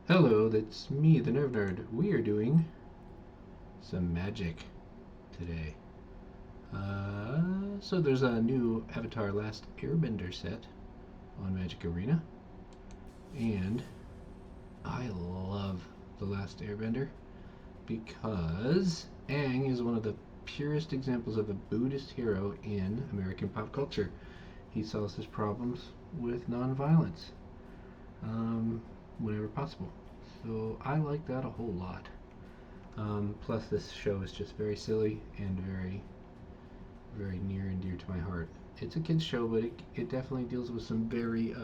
Hello, that's me, the Nerve Nerd. We are doing some magic today. So there's a new Avatar Last Airbender set on Magic Arena, and I love the Last Airbender because Aang is one of the purest examples of a Buddhist hero in American pop culture. He solves his problems with nonviolence whenever possible. So I like that a whole lot. Plus, this show is just very silly and very, very near and dear to my heart. It's a kids' show, but it definitely deals with some very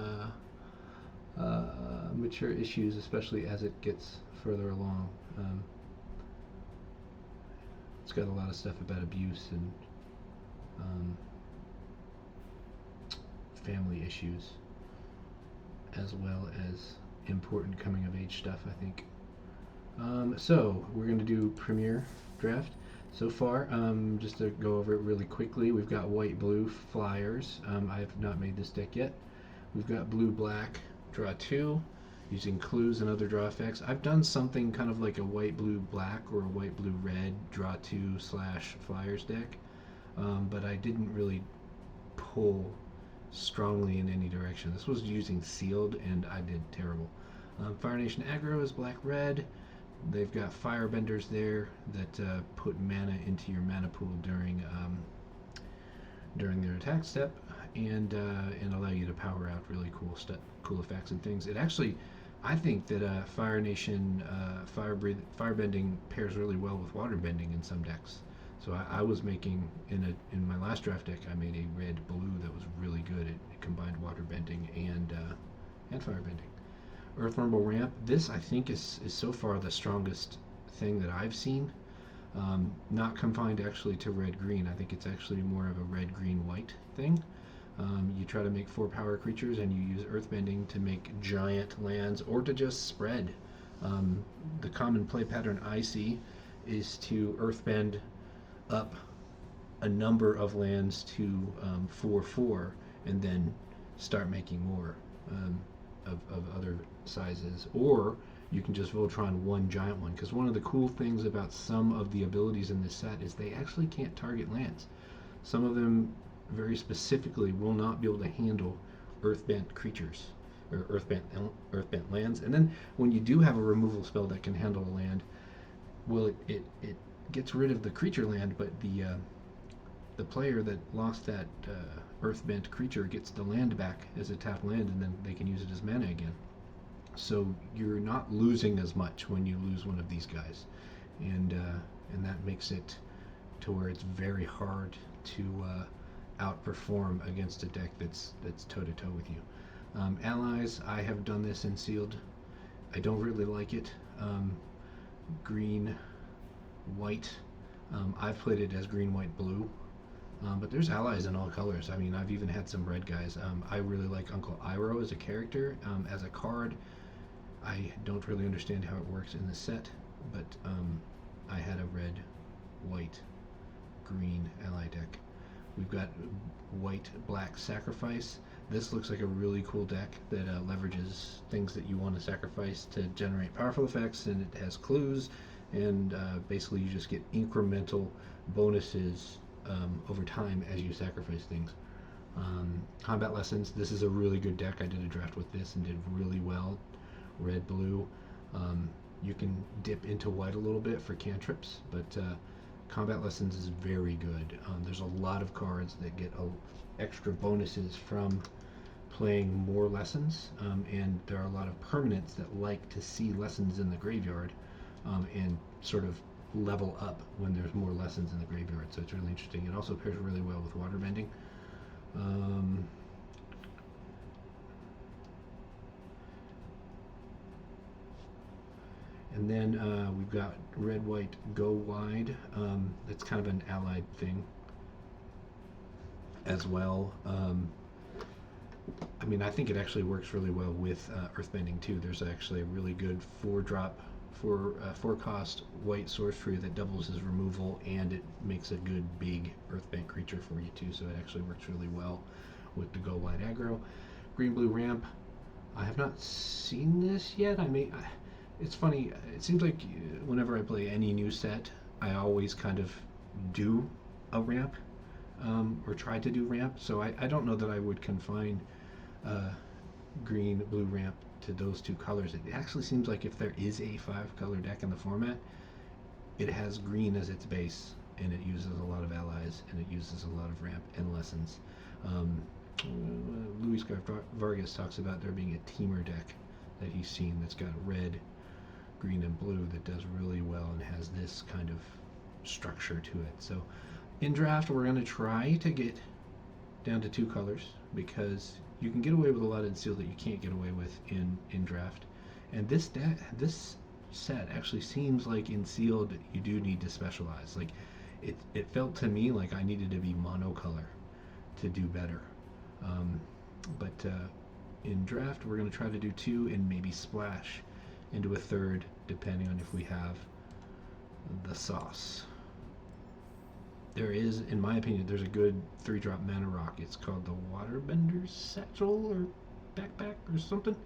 mature issues, especially as it gets further along. Um, it's got a lot of stuff about abuse and um, family issues, as well as important coming of age stuff, I think. So, we're going to do Premiere Draft. So far, just to go over it really quickly, we've got white blue flyers. I have not made this deck yet. We've got blue black, draw two, using clues and other draw effects. I've done something kind of like a white blue black or a white blue red draw two slash flyers deck, but I didn't really pull strongly in any direction. This was using sealed, and I did terrible. Fire Nation aggro is black red. They've got firebenders there that put mana into your mana pool during their attack step, and allow you to power out really cool effects and things. It actually, I think that Fire Nation firebending pairs really well with waterbending in some decks. So I was making in my last draft deck. I made a red blue that was really good. It combined waterbending and firebending. Earth Rumble Ramp. This I think is so far the strongest thing that I've seen. Not confined actually to red green. I think it's actually more of a red green white thing. You try to make 4 power creatures and you use earthbending to make giant lands or to just spread. The common play pattern I see is to earthbend up a number of lands to 4/4 and then start making more of other sizes. Or you can just Voltron one giant one, because one of the cool things about some of the abilities in this set is they actually can't target lands. Some of them very specifically will not be able to handle earthbent creatures or earthbent lands. And then when you do have a removal spell that can handle a land, well, it gets rid of the creature land, but the player that lost that earthbent creature gets the land back as a tapped land, and then they can use it as mana again. So you're not losing as much when you lose one of these guys, and that makes it to where it's very hard to outperform against a deck that's toe to toe with you. Allies, I have done this in sealed. I don't really like it. Green, white. I've played it as green, white, blue. But there's allies in all colors. I mean, I've even had some red guys. I really like Uncle Iroh as a character. As a card, I don't really understand how it works in the set, but I had a red, white, green ally deck. We've got white, black sacrifice. This looks like a really cool deck that leverages things that you want to sacrifice to generate powerful effects, and it has clues, and basically you just get incremental bonuses over time as you sacrifice things. Combat lessons. This is a really good deck. I did a draft with this and did really well. Red, blue. You can dip into white a little bit for cantrips, but combat lessons is very good. There's a lot of cards that get extra bonuses from playing more lessons, and there are a lot of permanents that like to see lessons in the graveyard and sort of level up when there's more lessons in the graveyard. So it's really interesting. It also pairs really well with waterbending. Um, and then we've got red, white, go wide. That's kind of an allied thing as well. I mean, I think it actually works really well with earthbending too. There's actually a really good 4-drop for 4-cost white sorcery that doubles his removal, and it makes a good big earthbent creature for you too. So it actually works really well with the go wide aggro. Green blue ramp. I have not seen this yet. It's funny. It seems like whenever I play any new set, I always kind of do a ramp, or try to do ramp. So I don't know that I would confine uh, green blue ramp to those two colors. It actually seems like if there is a 5 color deck in the format, it has green as its base, and it uses a lot of allies, and it uses a lot of ramp and lessons. Um, Luis Vargas talks about there being a teamer deck that he's seen that's got red, green, and blue that does really well and has this kind of structure to it. So in draft, we're going to try to get down to 2 colors because you can get away with a lot in sealed that you can't get away with in draft. And this set actually seems like in sealed you do need to specialize. Like it felt to me like I needed to be monocolor to do better. Um, but in draft, we're going to try to do 2 and maybe splash into a third, depending on if we have the sauce. There is, in my opinion, there's a good 3-drop mana rock. It's called the Waterbender Satchel or Backpack or something.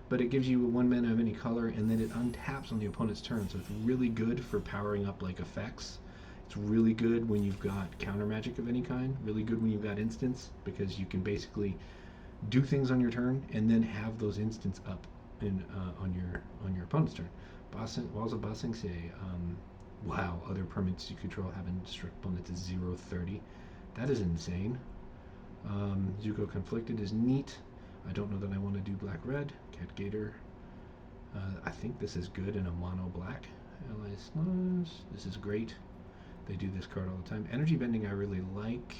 But it gives you 1 mana of any color, and then it untaps on the opponent's turn. So it's really good for powering up like effects. It's really good when you've got counter magic of any kind. Really good when you've got instants, because you can basically do things on your turn and then have those instants up in on your opponent's turn. Walls of Ba Sing Se. Wow, other permanents you control have instruct opponent to 0/30. That is insane. Zuko Conflicted is neat. I don't know that I want to do black-red. Cat Gator. I think this is good in a mono black. Allies Slash. This is great. They do this card all the time. Energy Bending I really like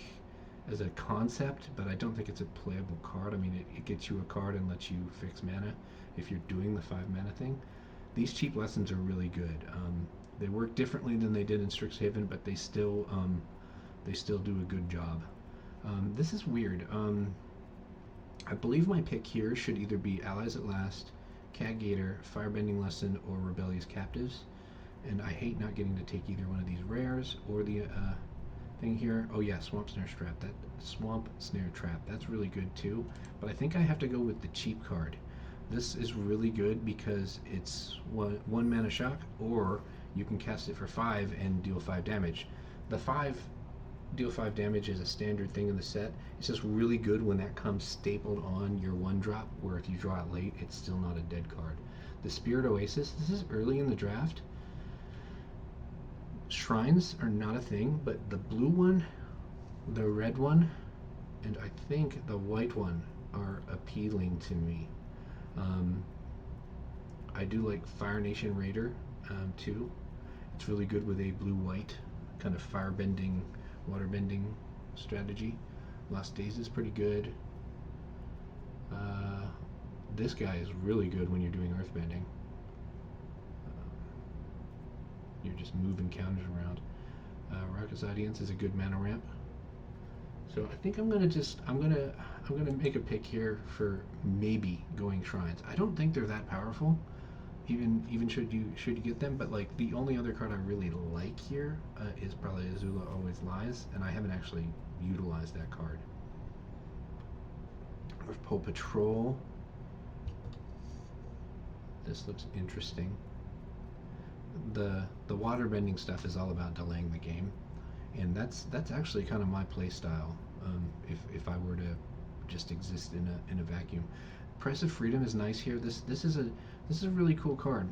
as a concept, but I don't think it's a playable card. I mean, it gets you a card and lets you fix mana if you're doing the 5 mana thing. These cheap lessons are really good. They work differently than they did in Strixhaven, but they still do a good job. This is weird. I believe my pick here should either be Allies at Last, Cat Gator, Firebending Lesson, or Rebellious Captives. And I hate not getting to take either one of these rares or the thing here. Oh yeah, Swamp Snare Trap. That Swamp Snare Trap. That's really good too. But I think I have to go with the cheap card. This is really good because it's one mana shock, or you can cast it for 5 and deal 5 damage. The 5 deal 5 damage is a standard thing in the set. It's just really good when that comes stapled on your 1-drop, where if you draw it late, it's still not a dead card. The Spirit Oasis, this is early in the draft. Shrines are not a thing, but the blue one, the red one, and I think the white one are appealing to me. I do like Fire Nation Raider too. It's really good with a blue-white kind of fire-bending, water-bending strategy. Lost Days is pretty good. This guy is really good when you're doing earthbending. You're just moving counters around. Raucous Audience is a good mana ramp. So I think I'm gonna make a pick here for maybe going Shrines. I don't think they're that powerful, even should you get them. But like the only other card I really like here is probably Azula Always Lies, and I haven't actually utilized that card. North Pole Patrol. This looks interesting. The waterbending stuff is all about delaying the game, and that's actually kind of my play style. If I were to just exist in a vacuum. Price of Freedom is nice here. This is a really cool card.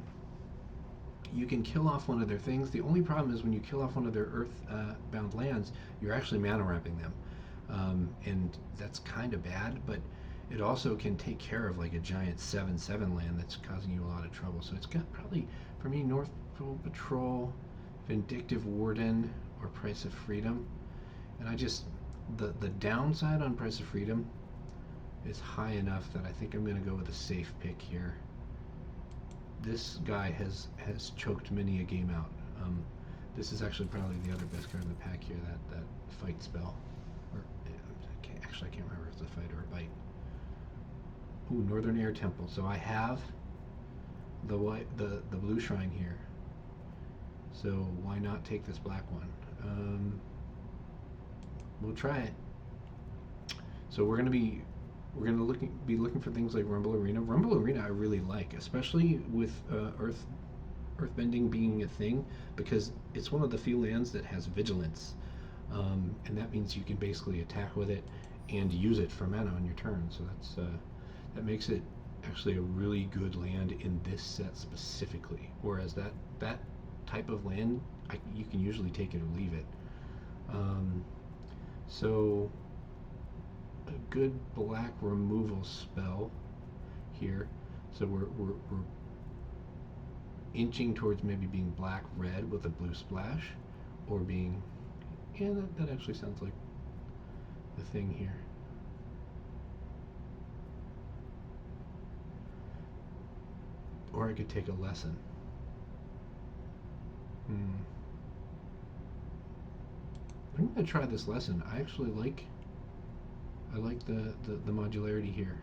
You can kill off one of their things. The only problem is when you kill off one of their earth-bound lands, you're actually mana ramping them, and that's kind of bad. But it also can take care of like a giant 7/7 land that's causing you a lot of trouble. So it's got probably, for me, North Pole Patrol, Vindictive Warden, or Price of Freedom. And I just, the downside on Price of Freedom is high enough that I think I'm going to go with a safe pick here. This guy has choked many a game out. This is actually probably the other best card in the pack here, that fight spell. Or, I can't remember if it's a fight or a bite. Ooh, Northern Air Temple. So I have the blue shrine here. So why not take this black one? We'll try it. So we're going to be We're gonna be looking for things like Rumble Arena. Rumble Arena I really like, especially with Earthbending being a thing, because it's one of the few lands that has vigilance, and that means you can basically attack with it and use it for mana on your turn. So that makes it actually a really good land in this set specifically. Whereas that type of land, you can usually take it or leave it. So a good black removal spell here. So we're inching towards maybe being black red with a blue splash, or being, yeah, that actually sounds like the thing here. Or I could take a lesson. I'm gonna try this lesson. I actually I like the modularity here,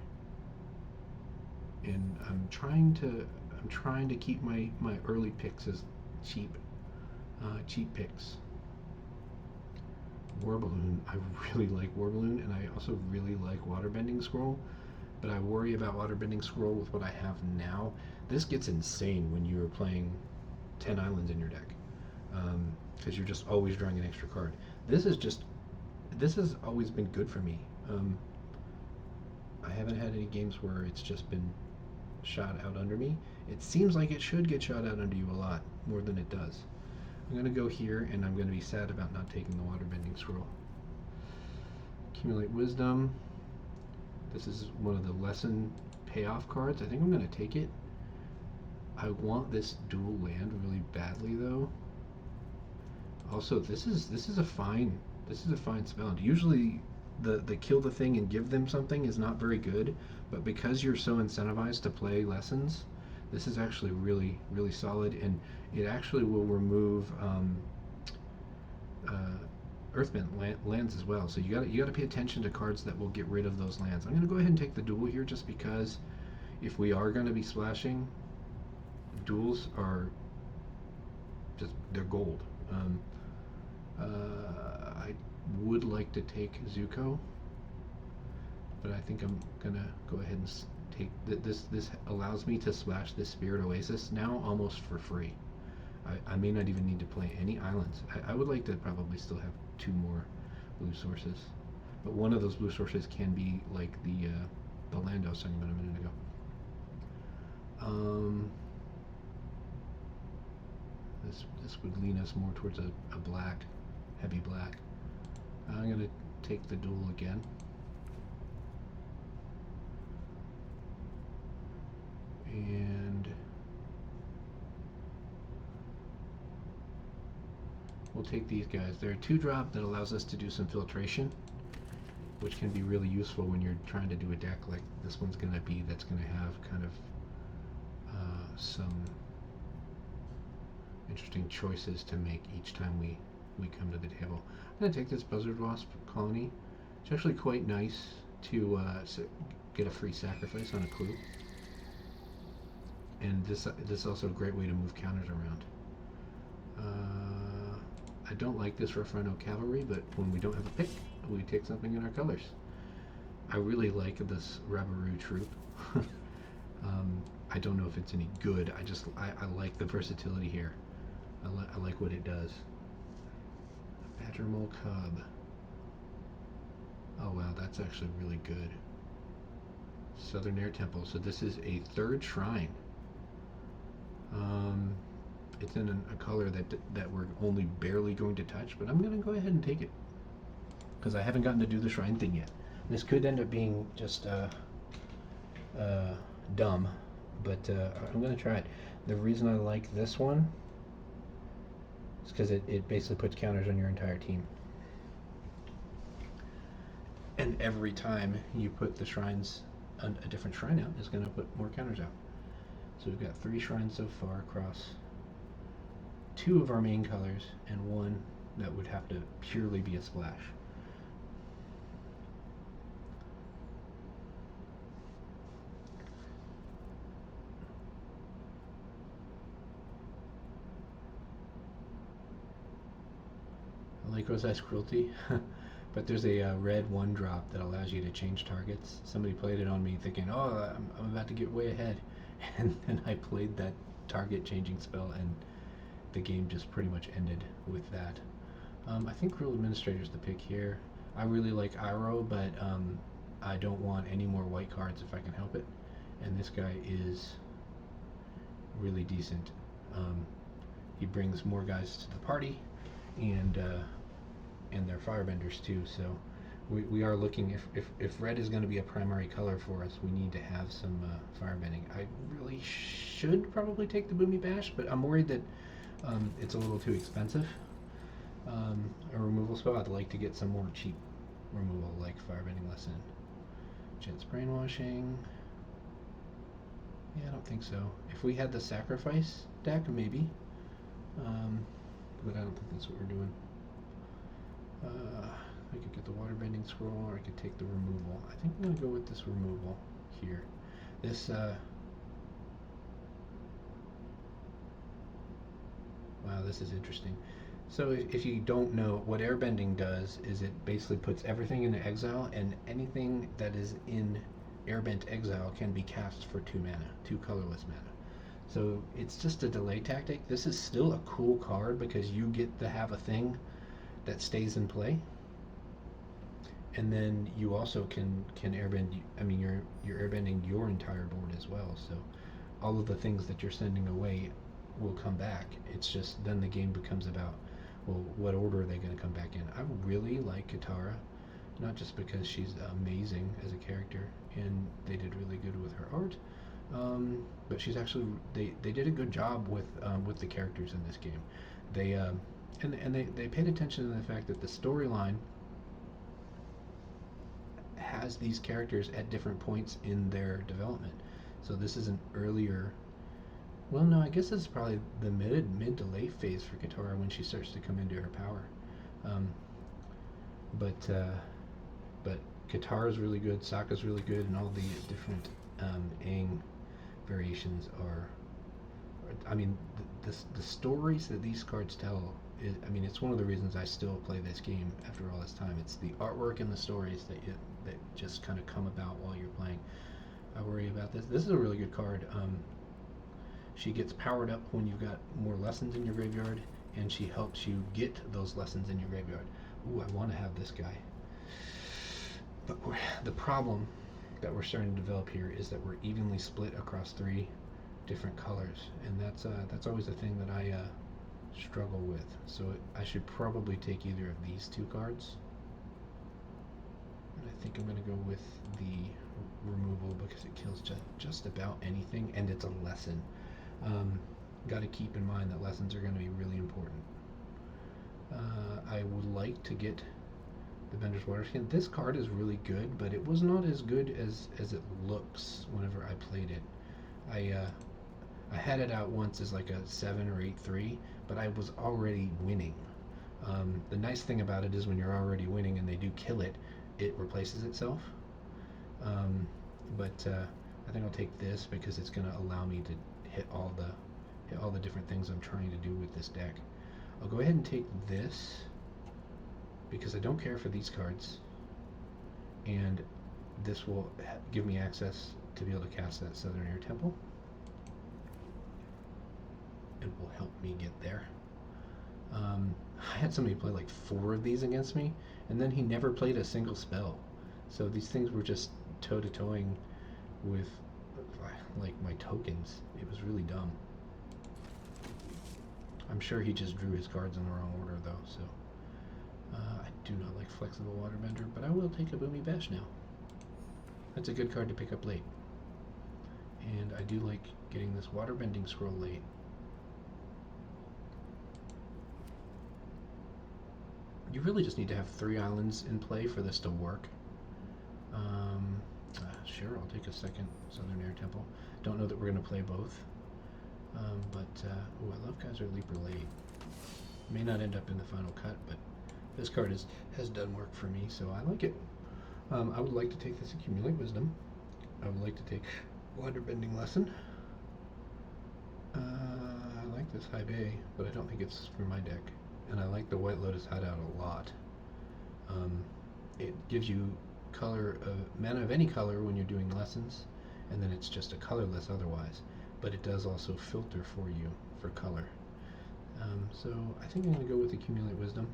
and I'm trying to keep my early picks as cheap picks. War Balloon, I really like War Balloon, and I also really like Waterbending Scroll, but I worry about Waterbending Scroll with what I have now. This gets insane when you're playing 10 islands in your deck, because you're just always drawing an extra card. This has always been good for me. I haven't had any games where it's just been shot out under me. It seems like it should get shot out under you a lot more than it does. I'm going to go here, and I'm going to be sad about not taking the Waterbending Scroll. Accumulate Wisdom. This is one of the lesson payoff cards. I think I'm going to take it. I want this dual land really badly, though. Also, this is a fine spell. And usually, the kill the thing and give them something is not very good, but because you're so incentivized to play lessons, this is actually really solid, and it actually will remove Earthbend lands as well. So you got to pay attention to cards that will get rid of those lands. I'm going to go ahead and take the duel here, just because if we are going to be splashing, duels are they're gold. I would like to take Zuko, but I think I'm gonna go ahead and take this allows me to splash this Spirit Oasis now almost for free. I may not even need to play any islands. I would like to probably still have 2 more blue sources, but one of those blue sources can be like the land I was talking about a minute ago. This would lean us more towards a black, heavy black. I'm going to take the duel again. And we'll take these guys. They're a 2-drop that allows us to do some filtration, which can be really useful when you're trying to do a deck like this one's going to be, that's going to have kind of some interesting choices to make each time we come to the table. I'm going to take this Buzzard Wasp colony. It's actually quite nice to get a free sacrifice on a clue, and this is also a great way to move counters around. I don't like this Rough Rhino Cavalry, but when we don't have a pick, we take something in our colors. I really like this Rabaru troop. I don't know if it's any good. I like the versatility here. I like what it does. Badger Mole Cub. Oh wow, that's actually really good. Southern Air Temple. So this is a 3rd shrine. It's in a color that we're only barely going to touch, but I'm going to go ahead and take it, because I haven't gotten to do the shrine thing yet. This could end up being just dumb, but I'm going to try it. The reason I like this one is because it basically puts counters on your entire team. And every time you put the shrines, a different shrine out is going to put more counters out. So we've got 3 shrines so far across 2 of our main colors, and 1 that would have to purely be a splash. I like Rose Ice Cruelty. But there's a red one drop that allows you to change targets. Somebody played it on me thinking, oh, I'm about to get way ahead. And then I played that target changing spell, and the game just pretty much ended with that. I think Rule Administrator's the pick here. I really like Iroh, but I don't want any more white cards if I can help it. And this guy is really decent. He brings more guys to the party, and they're firebenders too. So we are looking, if red is going to be a primary color for us, we need to have some firebending. I really should probably take the Boomy Bash, but I'm worried that it's a little too expensive. A removal spell, I'd like to get some more cheap removal, like Firebending Lesson. Jet's Brainwashing. Yeah, I don't think so. If we had the Sacrifice deck, maybe. But I don't think that's what we're doing. I could get the Waterbending Scroll, or I could take the removal. I think I'm going to go with this removal here. This, wow, this is interesting. So if you don't know, what airbending does is it basically puts everything into exile, and anything that is in airbent exile can be cast for 2 mana, 2 colorless mana. So it's just a delay tactic. This is still a cool card because you get to have a thing that stays in play, and then you also can airbend. I mean, you're airbending your entire board as well. So all of the things that you're sending away will come back. It's just then the game becomes about, well, what order are they going to come back in? I really like Katara, not just because she's amazing as a character and they did really good with her art, but she's actually they did a good job with the characters in this game. They they paid attention to the fact that the storyline has these characters at different points in their development. So this is an earlier. Well, no, I guess this is probably the mid to late phase for Katara when she starts to come into her power. But Katara's really good, Sokka's really good, and all the different Aang variations are. I mean, the stories that these cards tell. I mean, it's one of the reasons I still play this game after all this time. It's the artwork and the stories that just kind of come about while you're playing. I worry about this. This is a really good card. She gets powered up when you've got more lessons in your graveyard, and she helps you get those lessons in your graveyard. Ooh, I want to have this guy. But the problem that we're starting to develop here is that we're evenly split across 3 different colors, and that's always a thing that I struggle with. So I should probably take either of these 2 cards. And I think I'm going to go with the removal because it kills just about anything, and it's a lesson. Got to keep in mind that lessons are going to be really important. I would like to get the Bender's Waterskin. This card is really good, but it was not as good as it looks whenever I played it. I had it out once as like a 7 or 8/3, but I was already winning. The nice thing about it is when you're already winning and they do kill it, it replaces itself. But I think I'll take this because it's going to allow me to hit all the different things I'm trying to do with this deck. I'll go ahead and take this because I don't care for these cards, and this will give me access to be able to cast that Southern Air Temple. It will help me get there. I had somebody play like 4 of these against me, and then he never played a single spell. So these things were just toe-to-toeing with like my tokens. It was really dumb. I'm sure he just drew his cards in the wrong order though, so I do not like Flexible Waterbender, but I will take a Boomy Bash now. That's a good card to pick up late. And I do like getting this Waterbending Scroll late. You really just need to have 3 islands in play for this to work. Sure, I'll take a second Southern Air Temple. Don't know that we're going to play both. Ooh, I love Kaiser Leaper late. May not end up in the final cut, but this card has done work for me, so I like it. I would like to take this Accumulate Wisdom. I would like to take Waterbending Lesson. I like this High Bay, but I don't think it's for my deck. And I like the White Lotus Hideout a lot. it gives you color mana of any color when you're doing lessons, and then it's just a colorless otherwise. But it does also filter for you for color. So I think I'm going to go with Accumulate Wisdom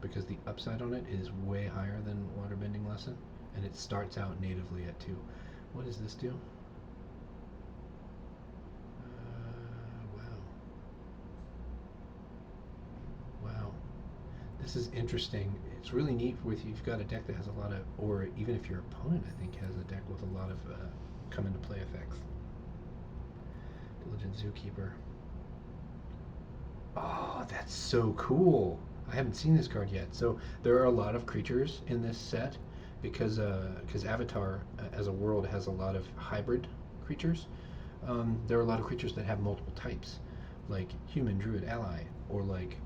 because the upside on it is way higher than Waterbending Lesson, and it starts out natively at 2. What does this do? Wow. Wow. This is interesting. It's really neat with you've got a deck that has a lot of, or even if your opponent, I think, has a deck with a lot of come into play effects. Diligent Zookeeper. Oh, that's so cool. I haven't seen this card yet. So there are a lot of creatures in this set because Avatar as a world has a lot of hybrid creatures. There are a lot of creatures that have multiple types, like human, druid, ally, or like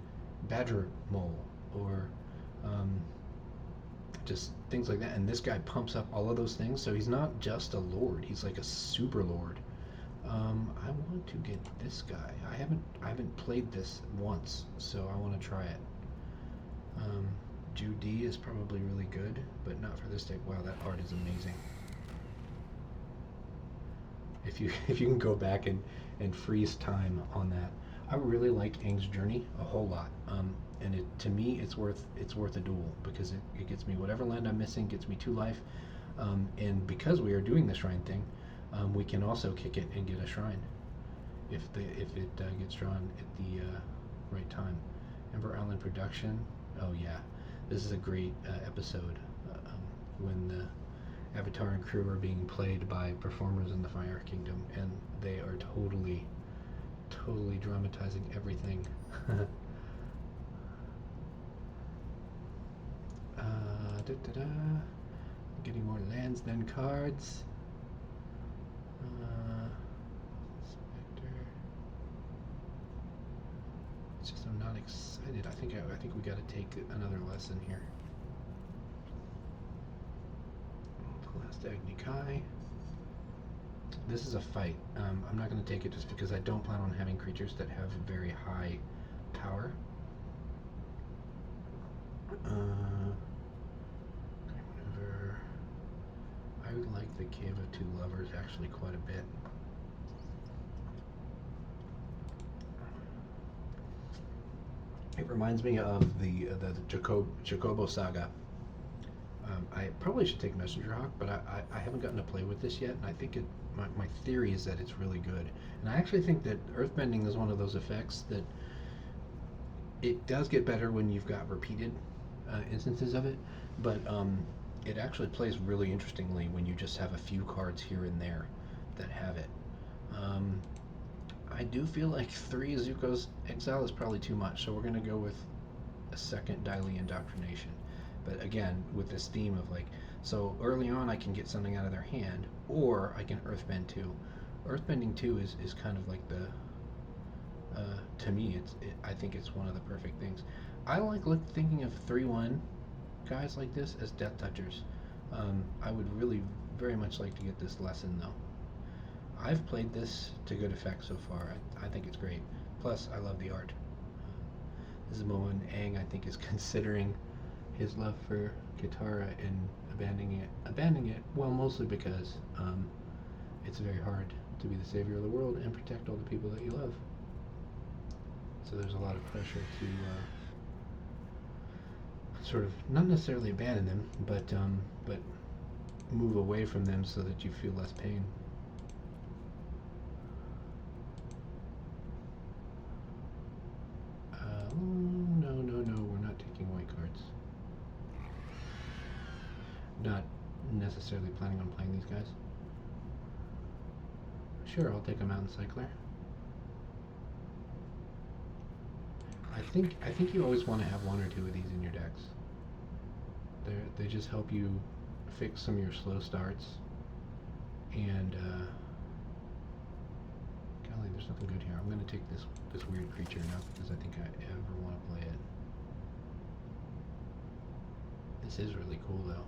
badger mole, or just things like that. And this guy pumps up all of those things. So he's not just a lord; he's like a super lord. I want to get this guy. I haven't played this once, so I want to try it. Judy is probably really good, but not for this deck. Wow, that art is amazing. If you can go back and freeze time on that, I really like Aang's Journey a whole lot. And to me, it's worth a duel because it gets me whatever land I'm missing, gets me 2 life, and because we are doing the shrine thing. We can also kick it and get a shrine if it gets drawn at the right time. Ember Island production. Oh yeah, this is a great episode when the Avatar and crew are being played by performers in the Fire Kingdom, and they are totally dramatizing everything. Getting more lands than cards. Spectre. It's just I'm not excited. I think we got to take another lesson here. The last Agni Kai. This is a fight. I'm not going to take it just because I don't plan on having creatures that have very high power. Maneuver. I would like the Cave of Two Lovers actually quite a bit. It reminds me of the Chocobo Saga. I probably should take Messenger Hawk, but I haven't gotten to play with this yet, and I think my theory is that it's really good. And I actually think that Earthbending is one of those effects that it does get better when you've got repeated instances of it, but it actually plays really interestingly when you just have a few cards here and there that have it. I do feel like 3 Zuko's Exile is probably too much, so we're going to go with a second Daily Indoctrination. But again, with this theme of like, so early on I can get something out of their hand, or I can Earthbend 2. Earthbending 2 is kind of like the, to me, I think it's one of the perfect things. I like thinking of 3/1 guys like this as Death Touchers. I would really very much like to get this lesson though. I've played this to good effect so far. I think it's great. Plus, I love the art. This is a moment Aang, I think, is considering his love for Katara and abandoning it. Well, mostly because it's very hard to be the savior of the world and protect all the people that you love. So there's a lot of pressure to sort of not necessarily abandon them, but move away from them so that you feel less pain. No, we're not taking white cards. Not necessarily planning on playing these guys. Sure, I'll take a Mountain Cycler. I think you always want to have 1 or 2 of these in your decks. They just help you fix some of your slow starts. And golly, there's nothing good here. I'm going to take this weird creature now because I think I ever want to play it. This is really cool though.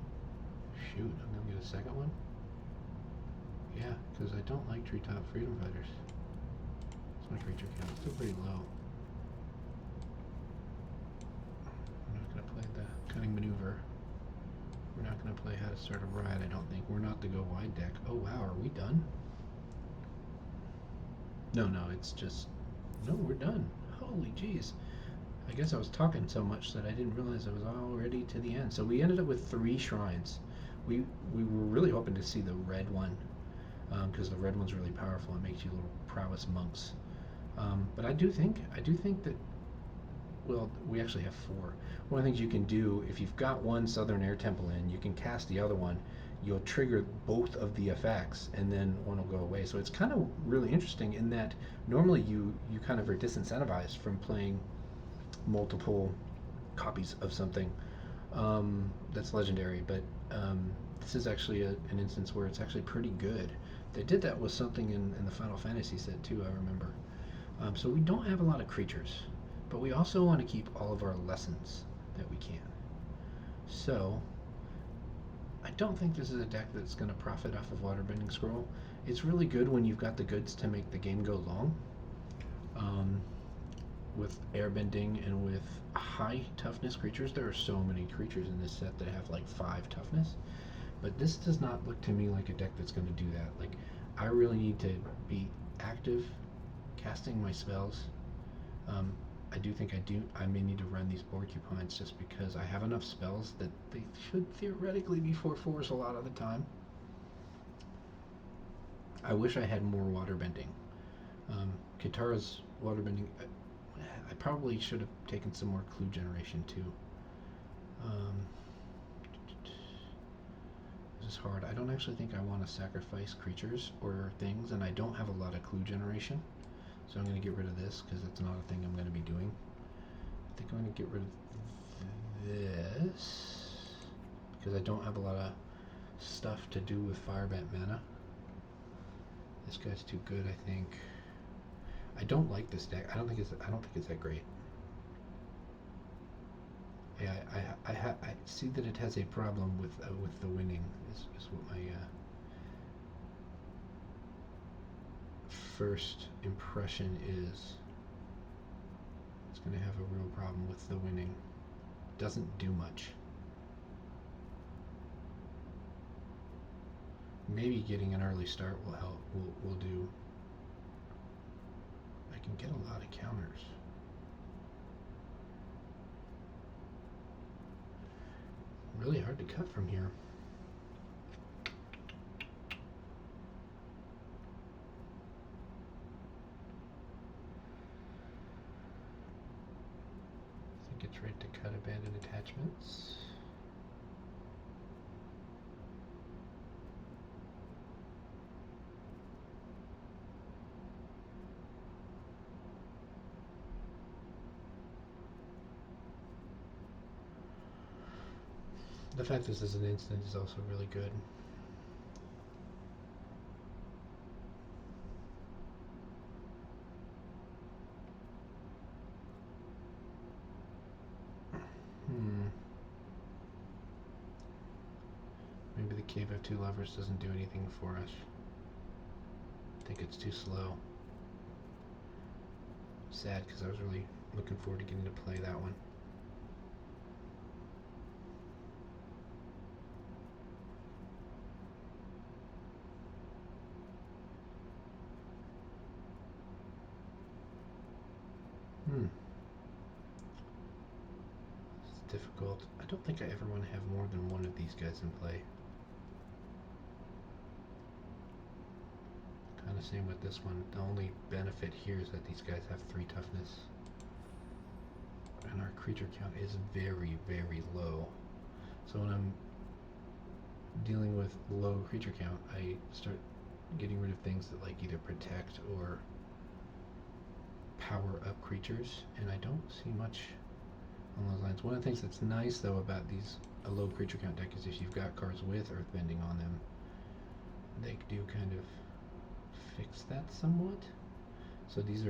Shoot, I'm going to get a second one? Yeah, because I don't like Treetop Freedom Fighters. It's my creature count. It's still pretty low. I'm not going to play the Cunning Maneuver. not going to play How to Start a Ride, I don't think. We're not the Go Wide deck. Oh, wow, are we done? No, no, it's just... No, we're done. Holy jeez. I guess I was talking so much that I didn't realize I was already to the end. So we ended up with 3 shrines. We were really hoping to see the red one, because the red one's really powerful. It makes you little prowess monks. But I do think that, well, we actually have 4. One of the things you can do, if you've got one Southern Air Temple in, you can cast the other one. You'll trigger both of the effects, and then one will go away. So it's kind of really interesting in that normally you kind of are disincentivized from playing multiple copies of something that's legendary, but this is actually an instance where it's actually pretty good. They did that with something in the Final Fantasy set too, I remember. So we don't have a lot of creatures, but we also want to keep all of our lessons that we can. So I don't think this is a deck that's going to profit off of Waterbending Scroll. It's really good when you've got the goods to make the game go long. With airbending and with high toughness creatures, there are so many creatures in this set that have like 5 toughness. But this does not look to me like a deck that's going to do that. Like, I really need to be active casting my spells. I do think I may need to run these porcupines just because I have enough spells that they should theoretically be 4/4s a lot of the time. I wish I had more waterbending. Kitara's waterbending, I probably should have taken some more clue generation too. This is hard. I don't actually think I want to sacrifice creatures or things, and I don't have a lot of clue generation. So I'm going to get rid of this because it's not a thing I'm going to be doing. I think I'm going to get rid of this because I don't have a lot of stuff to do with Firebent mana. This guy's too good, I think. I don't like this deck. I don't think it's that great. Yeah, I see that it has a problem with the winning. Is what my first impression is. It's going to have a real problem with the winning. Doesn't do much. Maybe getting an early start will help. Will do. I can get a lot of counters. Really hard to cut from here. I think it's right to cut abandoned attachments. The fact this is an instant is also really good. Maybe the Cave of Two Lovers doesn't do anything for us. I think it's too slow. Sad, because I was really looking forward to getting to play that one. It's difficult. I don't think I ever want to have more than one of these guys in play. Kind of same with this one. The only benefit here is that these guys have 3 toughness. And our creature count is very, very low. So when I'm dealing with low creature count, I start getting rid of things that like either protect or power up creatures, and I don't see much on those lines. One of the things that's nice though about a low creature count deck is if you've got cards with earthbending on them, they do kind of fix that somewhat. So this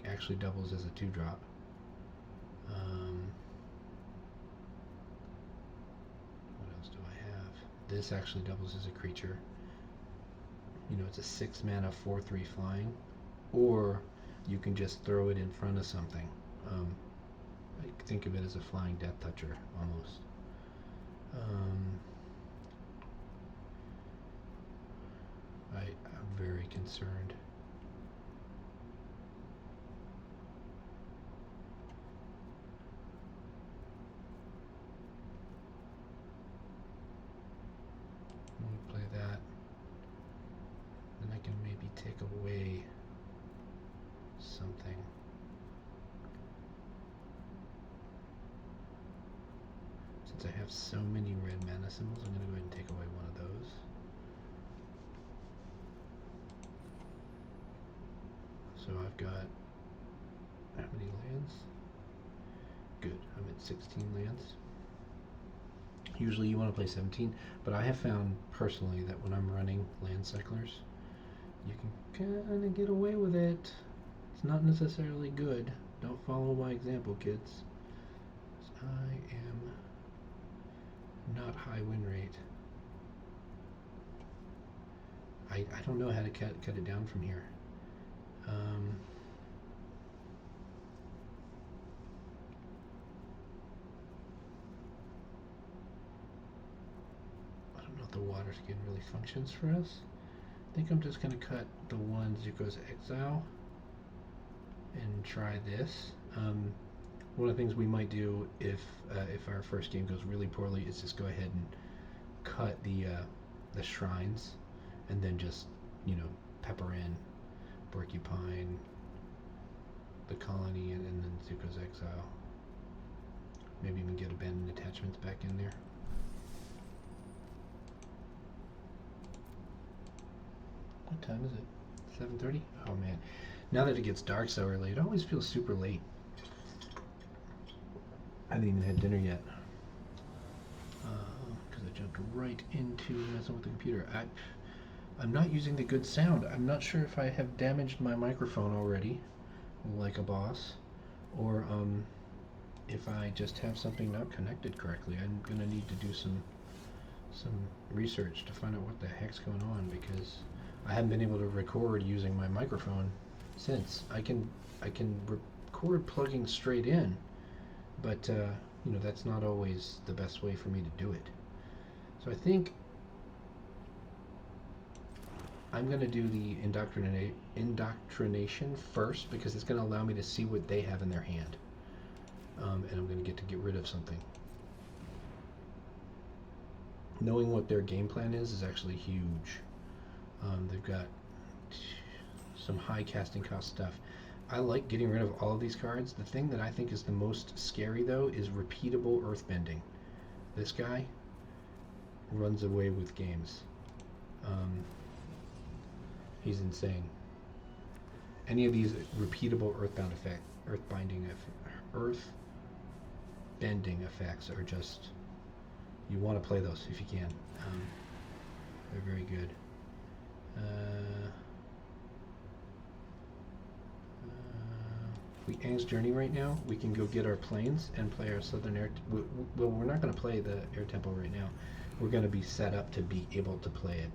actually doubles as a 2-drop. What else do I have? This actually doubles as a creature. You know, it's a 6 mana 4/3 flying, or you can just throw it in front of something. I think of it as a flying death toucher almost. I'm very concerned. Let me play that. Then I can maybe take away something. Since I have so many red mana symbols, I'm going to go ahead and take away one of those. So I've got, how many lands? Good, I'm at 16 lands. Usually you want to play 17, but I have found personally that when I'm running land cyclers, you can kind of get away with it. It's not necessarily good. Don't follow my example, kids. I am not high win rate. I don't know how to cut it down from here. I don't know if the water skin really functions for us. I think I'm just going to cut the one Zuko's Exile and try this. One of the things we might do if our first game goes really poorly is just go ahead and cut the shrines, and then just, you know, pepper in Porcupine, the Colony, and then Zuko's Exile. Maybe even get Abandoned Attachments back in there. What time is it? 7:30? Oh man. Now that it gets dark so early, it always feels super late. I haven't even had dinner yet. Because I jumped right into messing with the computer. I'm not using the good sound. I'm not sure if I have damaged my microphone already, like a boss, or if I just have something not connected correctly. I'm gonna need to do some research to find out what the heck's going on, because I haven't been able to record using my microphone since. I can record plugging straight in, but you know, that's not always the best way for me to do it. So I think I'm going to do the indoctrination first, because it's going to allow me to see what they have in their hand, and I'm going to get rid of something. Knowing what their game plan is actually huge. They've got some high casting cost stuff. I like getting rid of all of these cards. The thing that I think is the most scary, though, is repeatable earthbending. This guy runs away with games. He's insane. Any of these repeatable earthbending effects are just, you want to play those if you can. They're very good. We Aang's Journey right now. We can go get our planes and play our Southern Air. Well, we're not going to play the Air Temple right now. We're going to be set up to be able to play it,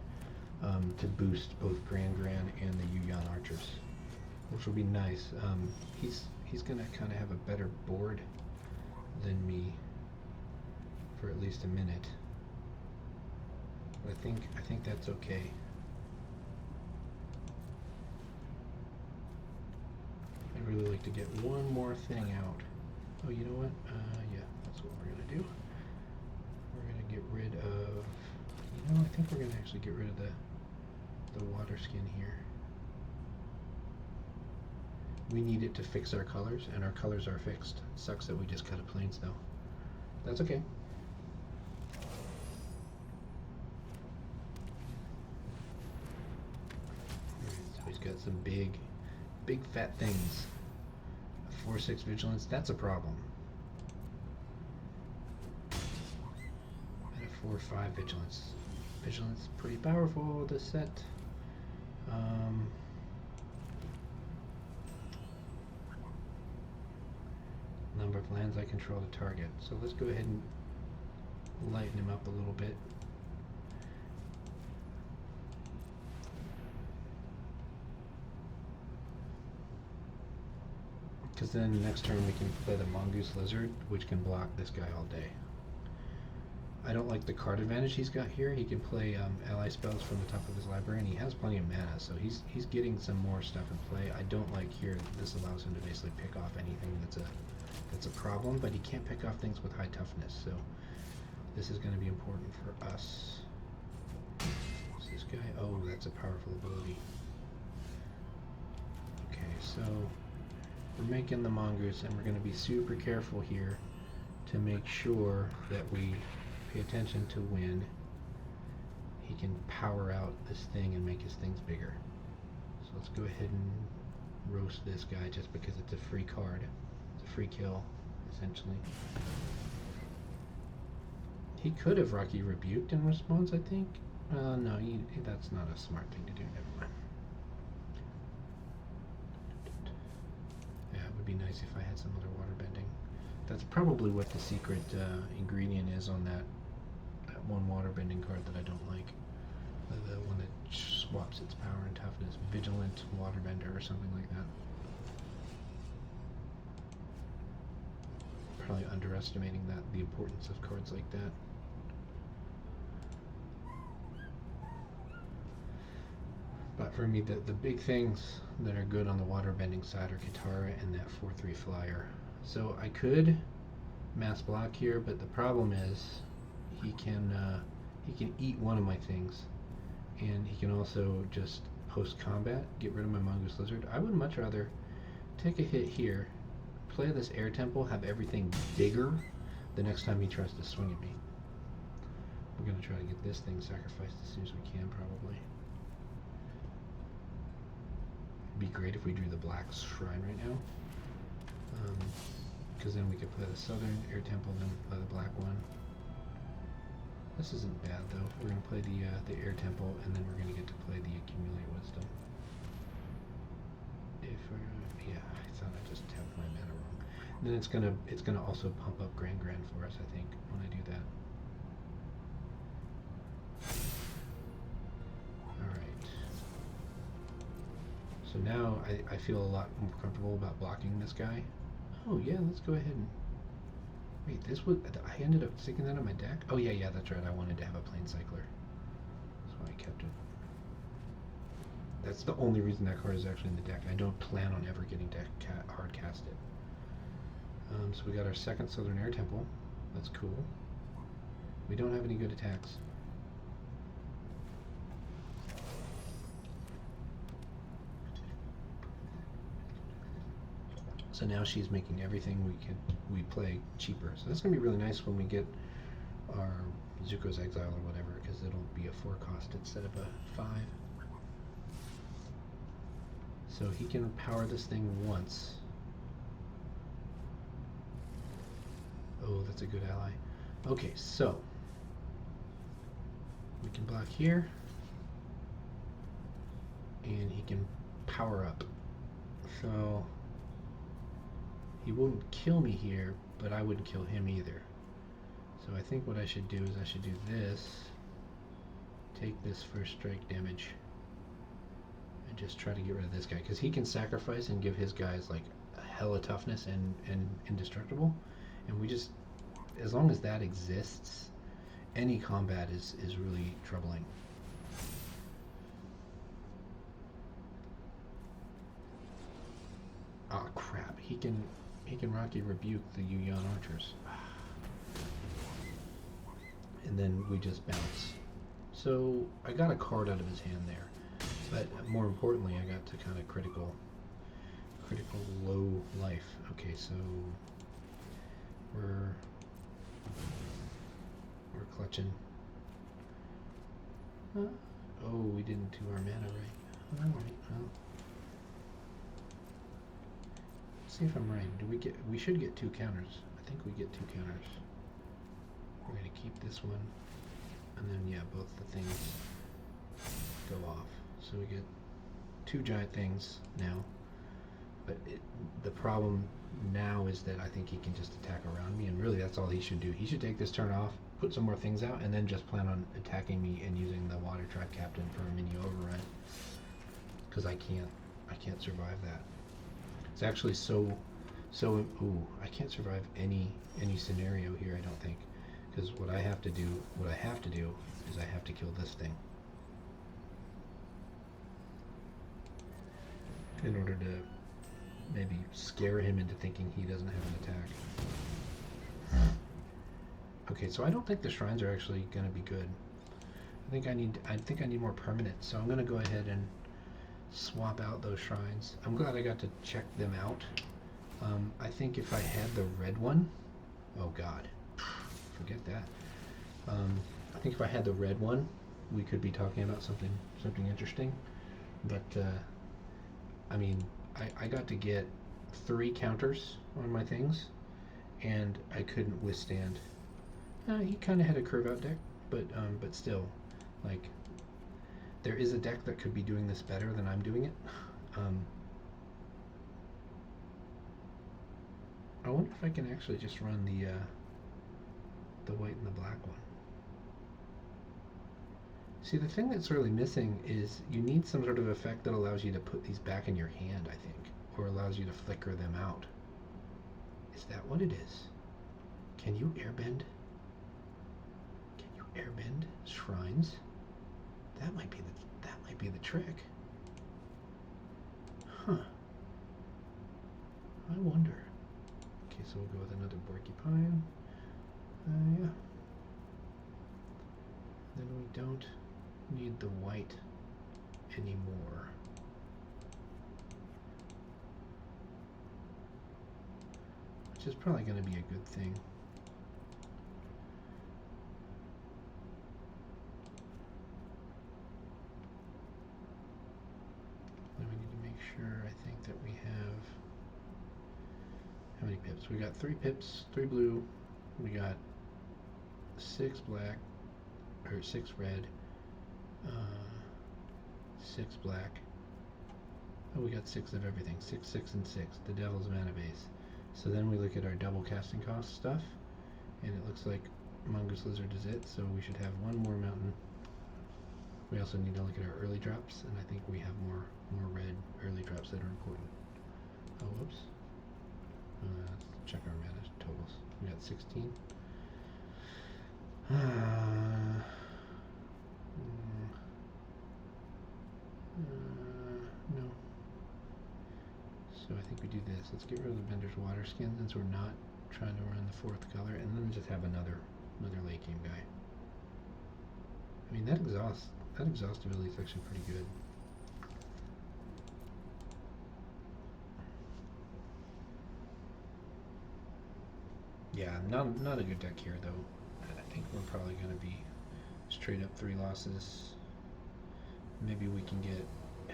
to boost both Gran and the Yuyan archers, which will be nice. He's going to kind of have a better board than me for at least a minute. But I think that's okay. I'd really like to get one more thing out. Oh, you know what? Yeah, that's what we're gonna do. We're gonna get rid of, you know, I think we're gonna actually get rid of the water skin here. We need it to fix our colors, and our colors are fixed. Sucks that we just cut a plains though. That's okay. So he's got some big fat things. A 4/6 vigilance, that's a problem. And a 4/5 vigilance. Vigilance, pretty powerful this set. Number of lands I control to target. So let's go ahead and lighten him up a little bit. Because then next turn we can play the Mongoose Lizard, which can block this guy all day. I don't like the card advantage he's got here. He can play ally spells from the top of his library, and he has plenty of mana, so he's getting some more stuff in play. I don't like here. This allows him to basically pick off anything that's a problem, but he can't pick off things with high toughness. So this is going to be important for us. What's this guy? Oh, that's a powerful ability. Okay, so we're making the mongoose, and we're going to be super careful here to make sure that we pay attention to when he can power out this thing and make his things bigger. So let's go ahead and roast this guy just because it's a free card. It's a free kill, essentially. He could have Rocky Rebuked in response, I think. No, that's not a smart thing to do. Never mind. Yeah, it would be nice if I had some other water bending. That's probably what the secret ingredient is on that one water bending card that I don't like. The one that swaps its power and toughness. Vigilant Waterbender or something like that. Probably underestimating the importance of cards like that. But for me, the big things that are good on the water bending side are Katara and that 4/3 flyer. So I could mass block here, but the problem is he can eat one of my things, and he can also just post combat get rid of my mongoose lizard. I would much rather take a hit here, play this air temple, have everything bigger the next time he tries to swing at me. We're gonna try to get this thing sacrificed as soon as we can, probably. It'd be great if we drew the black shrine right now. Because then we could play the southern air temple, then play the black one. This isn't bad though. We're going to play the air temple, and then we're going to get to play the accumulate wisdom. If yeah, I thought I just tapped my mana wrong. And then it's gonna also pump up Grand for us, I think, when I do that. All right. So now I feel a lot more comfortable about blocking this guy. Oh yeah, let's go ahead and... Wait, this was... I ended up sticking that on my deck? Oh yeah, that's right. I wanted to have a plane cycler. That's why I kept it. That's the only reason that card is actually in the deck. I don't plan on ever getting to hard cast it. So we got our second Southern Air Temple. That's cool. We don't have any good attacks. So now she's making everything we play cheaper. So that's gonna be really nice when we get our Zuko's Exile or whatever, because it'll be a 4 cost instead of a 5. So he can power this thing once. Oh, that's a good ally. Okay, so we can block here, and he can power up. So he wouldn't kill me here, but I wouldn't kill him either. So I think what I should do is I should do this, take this first strike damage, and just try to get rid of this guy, because he can sacrifice and give his guys like a hella toughness and indestructible, and we just, as long as that exists, any combat is really troubling. Oh crap, he can Rocky Rebuke the Yuyan archers. And then we just bounce. So I got a card out of his hand there. But more importantly, I got to kind of critical low life. Okay, so we're clutching. Oh, we didn't do our mana right. Alright, well. See if I'm right. We should get 2 counters. I think we get 2 counters. We're going to keep this one, and then yeah, both the things go off. So we get 2 giant things now. But the problem now is that I think he can just attack around me, and really that's all he should do. He should take this turn off, put some more things out, and then just plan on attacking me and using the Water Tribe Captain for a mini overrun. Because I can't survive that. It's actually so ooh, I can't survive any scenario here, I don't think, Because what I have to do is I have to kill this thing in order to maybe scare him into thinking he doesn't have an attack. Okay, so I don't think the shrines are actually going to be good. I think I need more permanent. So I'm going to go ahead and swap out those shrines. I'm glad I got to check them out. I think if I had the red one, oh god, forget that. I think if I had the red one, we could be talking about something interesting. But I mean, I got to get 3 counters on my things, and I couldn't withstand. He kind of had a curve out deck, but still, like, there is a deck that could be doing this better than I'm doing it. I wonder if I can actually just run the white and the black one. See, the thing that's really missing is you need some sort of effect that allows you to put these back in your hand, I think, or allows you to flicker them out. Is that what it is? Can you airbend? Can you airbend shrines? That might be the trick. Huh. I wonder. Okay, so we'll go with another porcupine. Yeah. Then we don't need the white anymore. Which is probably going to be a good thing. Then we need to make sure, I think, that we have... How many pips? We got 3 pips, 3 blue. We got 6 black, or 6 red, 6 black. Oh, we got 6 of everything. 6, 6, and 6. The devil's mana base. So then we look at our double casting cost stuff, and it looks like Mongoose Lizard is it, so we should have 1 more mountain. We also need to look at our early drops, and I think we have more red early drops that are important. Oh, whoops. Let's check our mana totals. We got 16. No. So I think we do this. Let's get rid of the Bender's water skin since we're not trying to run the 4th color, and then just have another late game guy. I mean, that exhaust ability is actually pretty good. Yeah, not a good deck here though. I think we're probably going to be straight up 3 losses. Maybe we can get,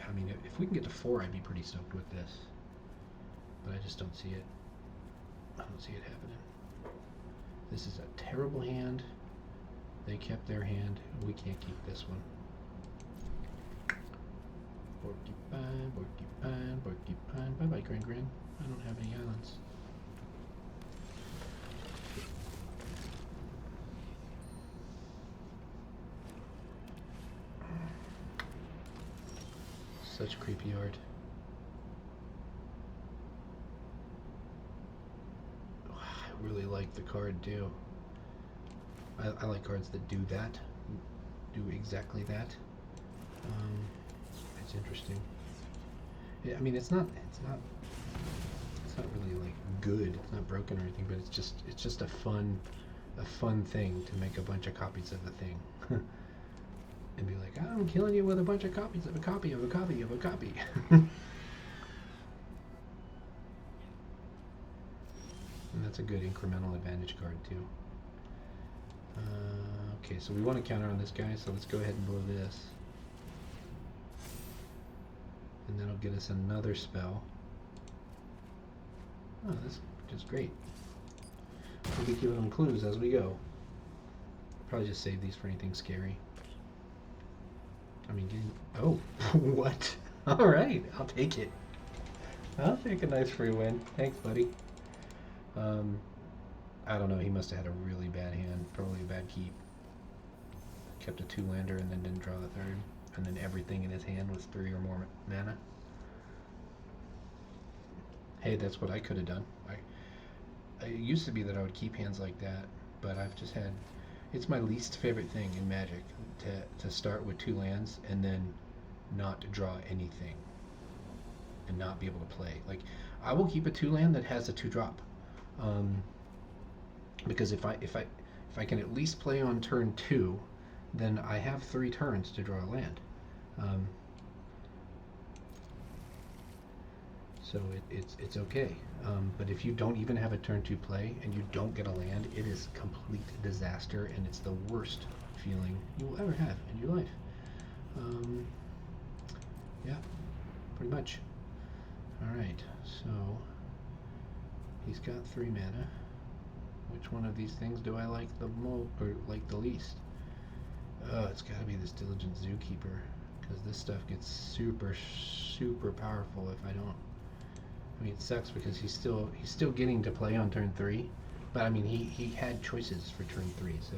I mean, if we can get to 4, I'd be pretty stoked with this. But I just don't see it. I don't see it happening. This is a terrible hand. They kept their hand. We can't keep this one. Porcupine, porcupine, porcupine. Bye bye, Grin. I don't have any islands. Such creepy art. I really like the card too. I like cards that do that, do exactly that. It's interesting. Yeah, I mean, it's not really like good. It's not broken or anything, but it's just a fun thing to make a bunch of copies of the thing. And be like, I'm killing you with a bunch of copies of a copy of a copy of a copy. And that's a good incremental advantage card too. Okay, so we want to counter on this guy, so let's go ahead and blow this. And that'll get us another spell. Oh, that's just great. We'll be giving them clues as we go. Probably just save these for anything scary. I mean, oh, what? All right, I'll take it. I'll take a nice free win. Thanks, buddy. I don't know. He must have had a really bad hand, probably a bad keep. Kept a 2-lander and then didn't draw the 3rd, and then everything in his hand was 3 or more mana. Hey, that's what I could have done. It used to be that I would keep hands like that, but I've just had. It's my least favorite thing in Magic to start with 2 lands and then not draw anything and not be able to play. Like I will keep a 2 land that has a 2 drop, um, because if I can at least play on turn 2, then I have 3 turns to draw a land. Um, so it's okay. But if you don't even have a turn 2 play and you don't get a land, it is complete disaster, and it's the worst feeling you will ever have in your life. Um, yeah, pretty much. All right, so he's got 3 mana. Which one of these things do I like the most, or like the least? It's got to be this Diligent Zookeeper, because this stuff gets super, super powerful if I don't. I mean, it sucks because he's still getting to play on turn 3, but I mean he had choices for turn 3, so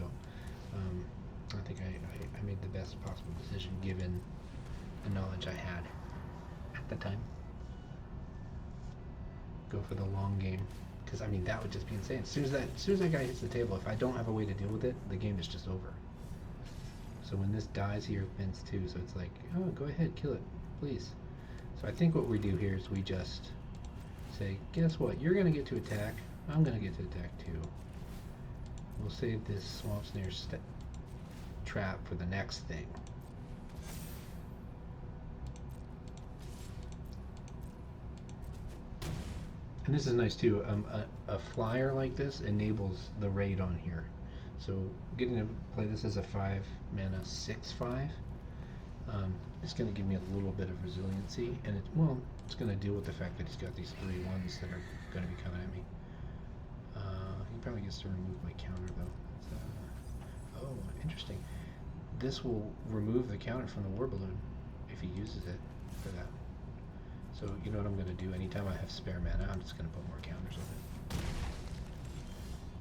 I think I made the best possible decision given the knowledge I had at the time. Go for the long game, because I mean that would just be insane. As soon as that guy hits the table, if I don't have a way to deal with it, the game is just over. So when this dies here, wins too. So it's like, oh, go ahead, kill it, please. So I think what we do here is we just say, guess what? You're gonna get to attack. I'm gonna get to attack too. We'll save this Swamp Snare trap for the next thing. And this is nice too. A flyer like this enables the raid on here. So getting to play this as a 5-mana 6/5, it's going to give me a little bit of resiliency, and it's going to deal with the fact that he's got these 3/1s that are going to be coming at me. He probably gets to remove my counter though. Oh, interesting. This will remove the counter from the War Balloon if he uses it for that. So you know what I'm going to do? Anytime I have spare mana, I'm just going to put more counters on it,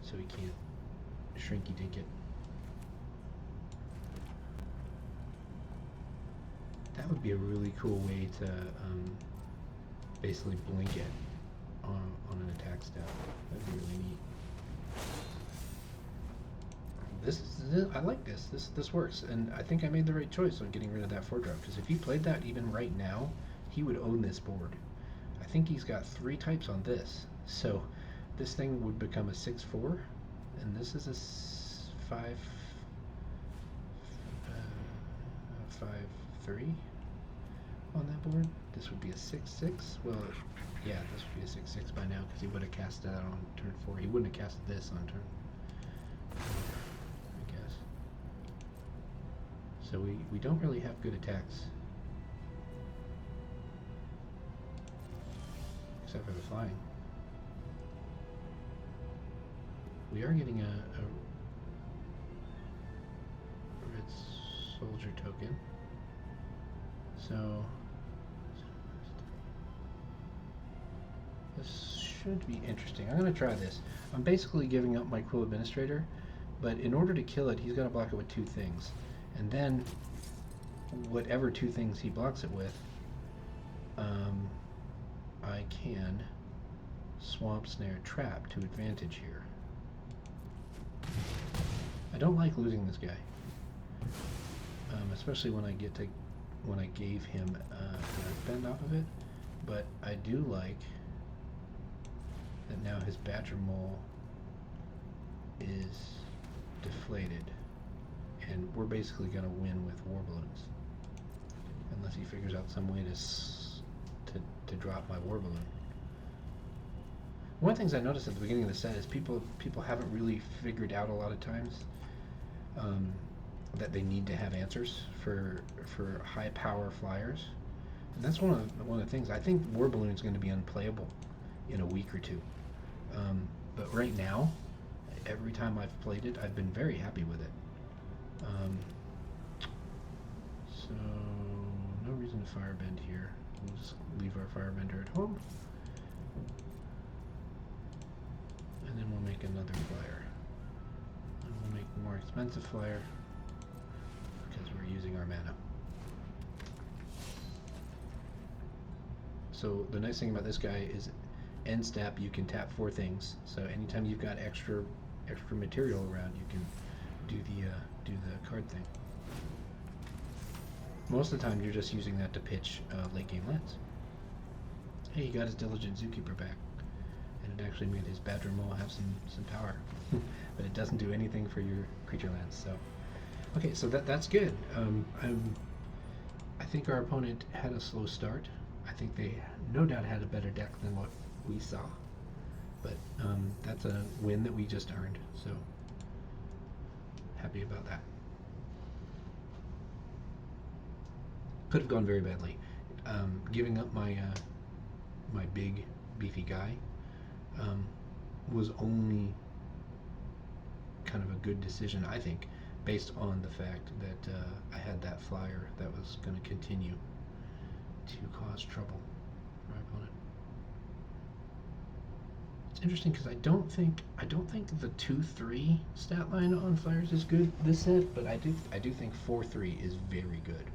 so he can't shrinky dink it. That would be a really cool way to basically blink it on an attack step. That'd be really neat. I like this. This works, and I think I made the right choice on getting rid of that 4-drop, because if he played that even right now, he would own this board. I think he's got 3 types on this, so this thing would become a 6/4, and this is a 5/3 on that board. This would be a 6/6. Well, yeah, this would be a 6/6 by now, because he would have cast that on turn 4. He wouldn't have casted this on turn, I guess. So we don't really have good attacks, except for the flying. We are getting a red soldier token, so this should be interesting. I'm going to try this. I'm basically giving up my Cruel Administrator, but in order to kill it, he's got to block it with 2 things, and then whatever 2 things he blocks it with, I can Swamp Snare Trap to advantage here. I don't like losing this guy, especially when I gave him bend off of it. But I do like that now his Badger Mole is deflated, and we're basically going to win with War Balloons, unless he figures out some way to drop my War Balloon. One of the things I noticed at the beginning of the set is people haven't really figured out a lot of times that they need to have answers for high power flyers, and that's one of the things. I think War Balloon is going to be unplayable in a week or 2, but right now, every time I've played it, I've been very happy with it. So no reason to Firebend here. We'll just leave our Firebender at home, and then we'll make another flyer. And we'll make a more expensive flyer because we're using our mana. So the nice thing about this guy is end step, you can tap 4 things. So anytime you've got extra extra material around, you can do the card thing. Most of the time, you're just using that to pitch late game lands. Hey, he got his Diligent Zookeeper back, and it actually made his Badger Mole have some power, but it doesn't do anything for your creature lands. So, okay, so that's good. I think our opponent had a slow start. I think they no doubt had a better deck than what we saw, but that's a win that we just earned. So happy about that. Could have gone very badly. Giving up my my big beefy guy was only kind of a good decision, I think, based on the fact that I had that flyer that was going to continue to cause trouble for my opponent. It's interesting because I don't think the 2-3 stat line on flyers is good this set, but I do think 4-3 is very good.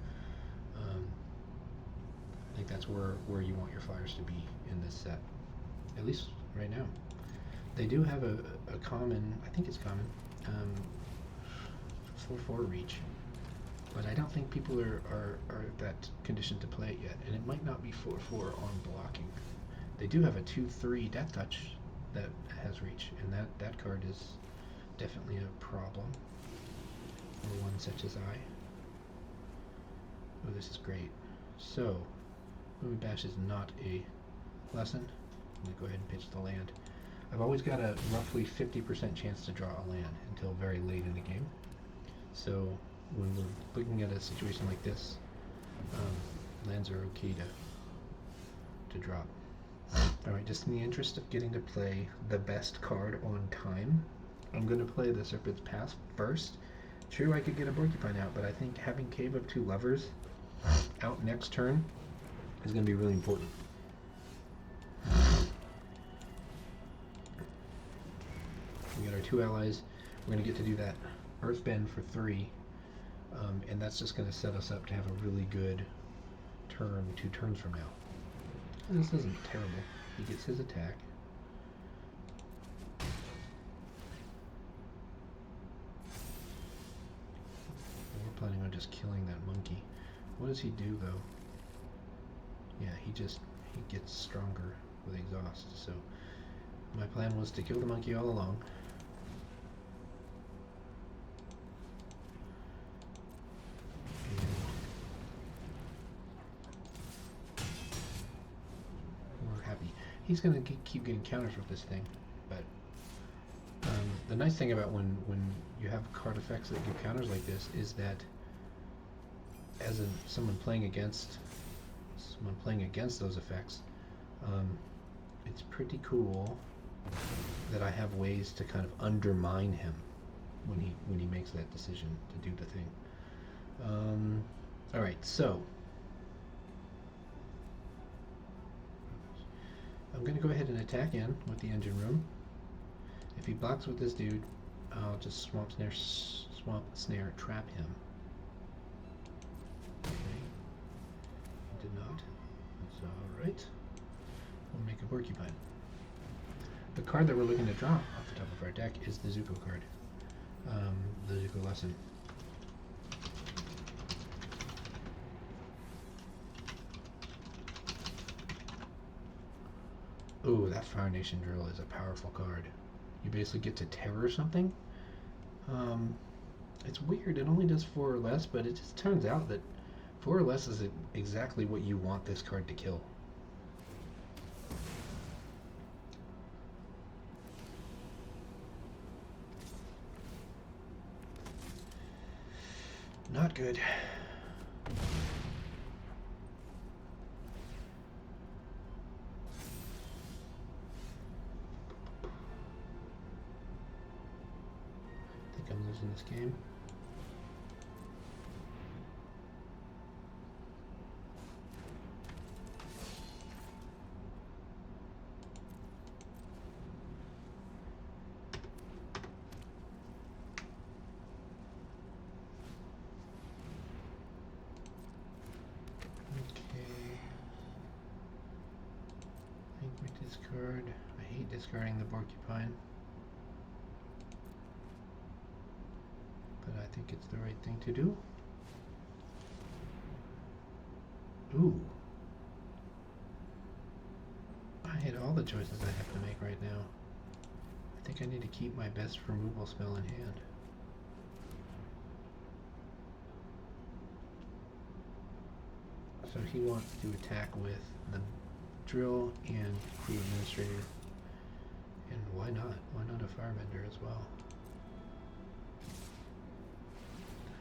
I think that's where you want your flyers to be in this set, at least right now. They do have a common, I think it's common, 4-4 reach, but I don't think people are that conditioned to play it yet, and it might not be 4-4 on blocking. They do have a 2-3 Death Touch that has reach, and that card is definitely a problem for one such as I. Oh, this is great. So, Moving Bash is not a lesson. I'm going to go ahead and pitch the land. I've always got a roughly 50% chance to draw a land until very late in the game. So when we're looking at a situation like this, lands are okay to drop. Alright, just in the interest of getting to play the best card on time, I'm going to play the Serpent's Pass first. True, I could get a Porcupine out, but I think having Cave of Two Lovers out next turn is going to be really important. We got our two allies. We're going to get to do that Earthbend for 3, and that's just going to set us up to have a really good turn 2 turns from now. And this isn't terrible. He gets his attack. We're planning on just killing that monkey. What does he do though? Yeah, he gets stronger with exhaust. So my plan was to kill the monkey all along. We're happy. He's going to keep getting counters with this thing, but the nice thing about when you have card effects that give counters like this is that as someone playing against those effects, it's pretty cool that I have ways to kind of undermine him when he makes that decision to do the thing. All right, so I'm going to go ahead and attack in with the engine room. If he blocks with this dude, I'll just swamp snare trap him. Okay, he did not. That's all right. We'll make a Porcupine. The card that we're looking to draw off the top of our deck is the Zuko card, the Zuko Lesson. Ooh, that Fire Nation Drill is a powerful card. You basically get to terror something. It's weird, it only does 4 or less, but it just turns out that 4 or less is exactly what you want this card to kill. Not good. I think I'm losing this game. Discard. I hate discarding the Porcupine. think it's the right thing to do. Ooh. I hate all the choices I have to make right now. I think I need to keep my best removal spell in hand. So he wants to attack with the drill and crew administrator. And why not? Why not a firebender as well?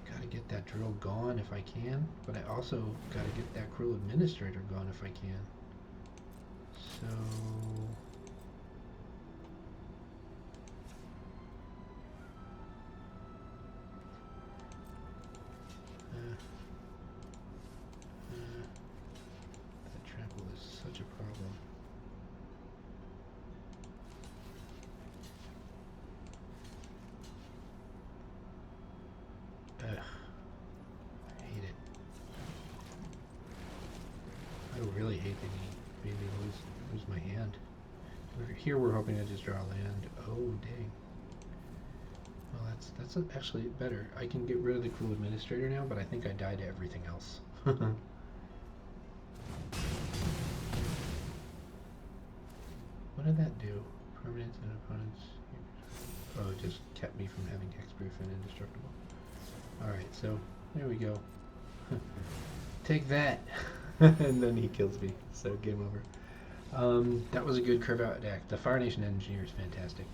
Gotta get that drill gone if I can, but I also gotta get that crew administrator gone if I can. So that trample is such a problem. Ugh. I hate it. I really hate that he made me lose my hand. Here we're hoping to just draw land. Oh dang. Well, that's actually better. I can get rid of the cruel administrator now, but I think I died to everything else. What did that do? Permanents and opponents. Oh, it just kept me from having hexproof and indestructible. Alright, so there we go. Take that! And then he kills me. So game over. That was a good curve out attack. The Fire Nation Engineer is fantastic.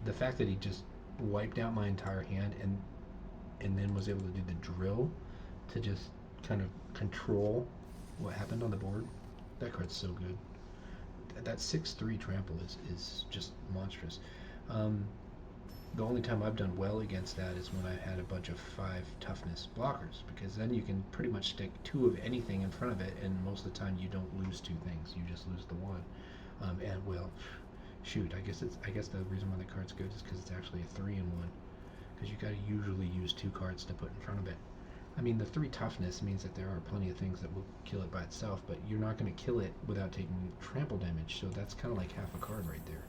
The fact that he just wiped out my entire hand and then was able to do the drill to just kind of control what happened on the board, that card's so good. That 6/3 trample is just monstrous. The only time I've done well against that is when I had a bunch of 5 toughness blockers, because then you can pretty much stick 2 of anything in front of it, and most of the time you don't lose 2 things, you just lose the 1. And well, shoot, I guess the reason why the card's good is because it's actually a 3-in-1, because you got to usually use 2 cards to put in front of it. I mean, the 3 toughness means that there are plenty of things that will kill it by itself, but you're not going to kill it without taking trample damage, so that's kind of like half a card right there.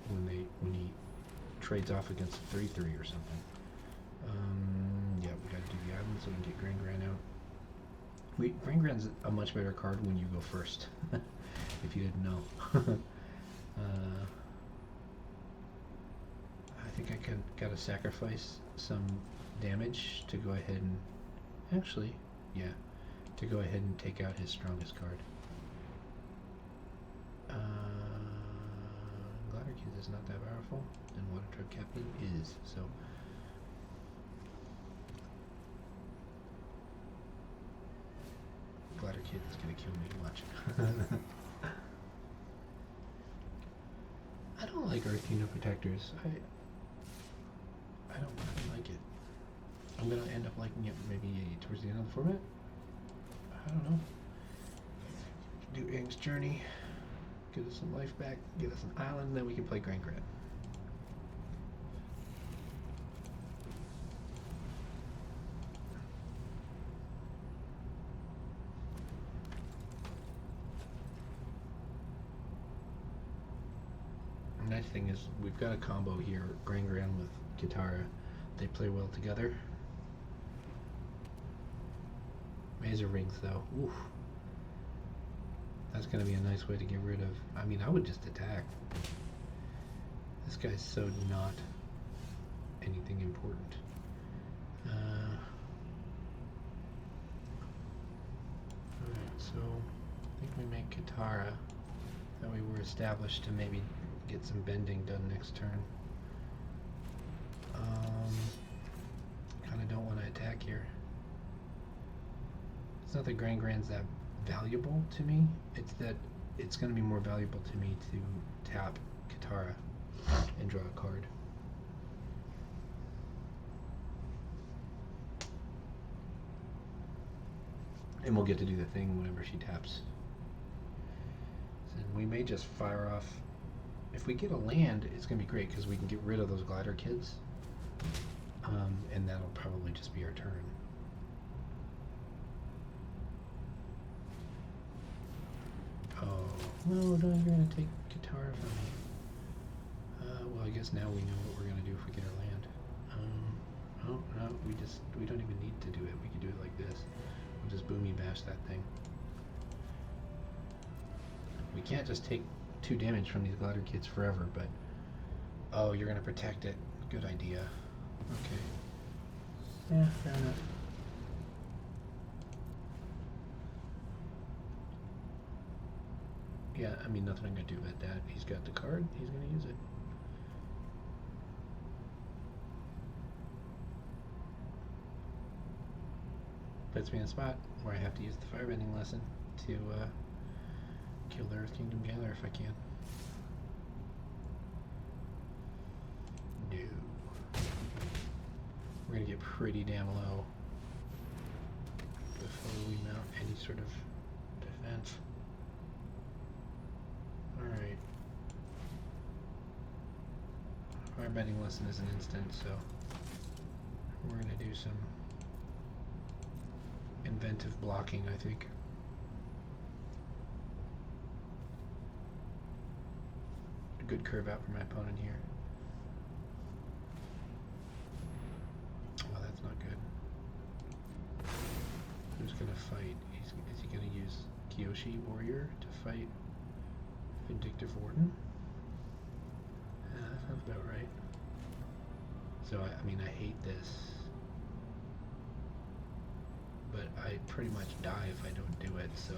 When he trades off against a 3/3 or something. Yeah, we got to do the island so we can get Grand Gran out. Grand Gran's a much better card when you go first, if you didn't know. I think I gotta sacrifice some damage to go ahead and to go ahead and take out his strongest card. Glider Kid is not that powerful, and Water Truck Captain is, so Glider Kid is gonna kill me, watch. I don't like Earth Kingdom Protectors. I don't like it. I'm gonna end up liking it maybe towards the end of the format. I don't know. Do Aang's Journey, get us some life back, get us an island, and then we can play Grand Gran. The nice thing is we've got a combo here, Grand Gran with Kitara. They play well together. Mazer Rings though, oof. That's gonna be a nice way to get rid of, I mean, I would just attack. This guy's so not anything important. Alright, so I think we make Kitara. That way we're established to maybe get some bending done next turn. Kinda don't want to attack here. It's not that Grand Gran's that valuable to me, it's that it's going to be more valuable to me to tap Kitara and draw a card. And we'll get to do the thing whenever she taps. And we may just fire off. If we get a land, it's going to be great because we can get rid of those glider kids. And that'll probably just be our turn. Oh, no, you're going to take Kitara from me. Well, I guess now we know what we're gonna do if we get our land. Oh no, we don't even need to do it. We could do it like this. We'll just boomy bash that thing. We can't just take 2 damage from these glider kids forever, but oh, you're gonna protect it. Good idea. Okay. Yeah, fair enough. Yeah, I mean, nothing I'm gonna do about that. He's got the card, he's gonna use it. Puts me in a spot where I have to use the firebending lesson to kill the Earth Kingdom Gatherer if I can. No. We're gonna get pretty damn low before we mount any sort of defense. Alright. Firebending lesson is an instant, so we're gonna do some inventive blocking, I think. A good curve out for my opponent here. Oh, that's not good. Who's gonna fight? Is he gonna use Kyoshi Warrior to fight Vindictive Warden? Yeah, that sounds about right. So, I mean, I hate this, but I pretty much die if I don't do it, so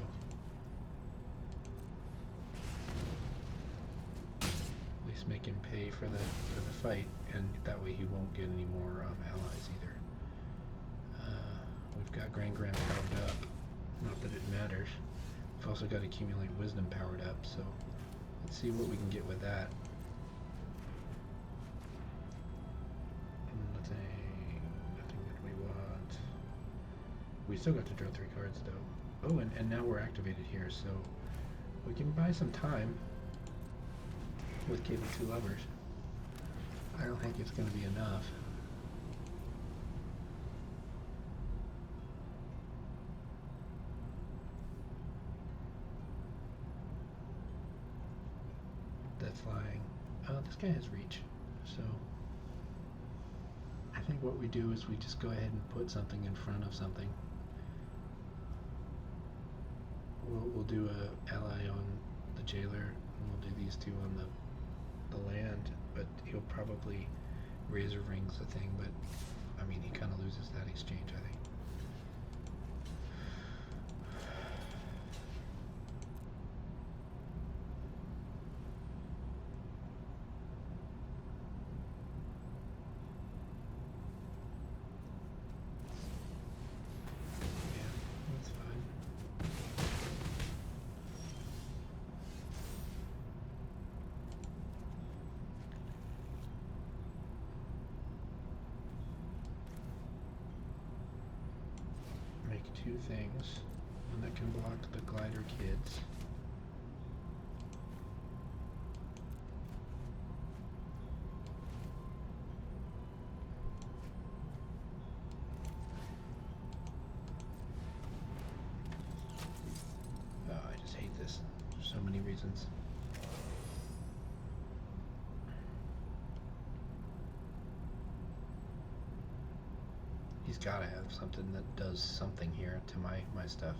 at least make him pay for the fight, and that way he won't get any more allies either. We've got Grand powered up, not that it matters. We've also got Accumulate Wisdom powered up, so let's see what we can get with that. Nothing that we want. We still got to draw 3 cards though. Oh, and now we're activated here, so we can buy some time with Cave of 2 Lovers. I don't think it's going to be enough. That's flying. Oh, this guy has reach, so I think what we do is we just go ahead and put something in front of something. We'll do a ally on the jailer, and we'll do these 2 on the land, but he'll probably Razor Rings the thing, but I mean, he kind of loses that exchange, I think. Make 2 things, one that can block the glider kids. Oh, I just hate this for so many reasons. He's got to have something that does something here to my stuff.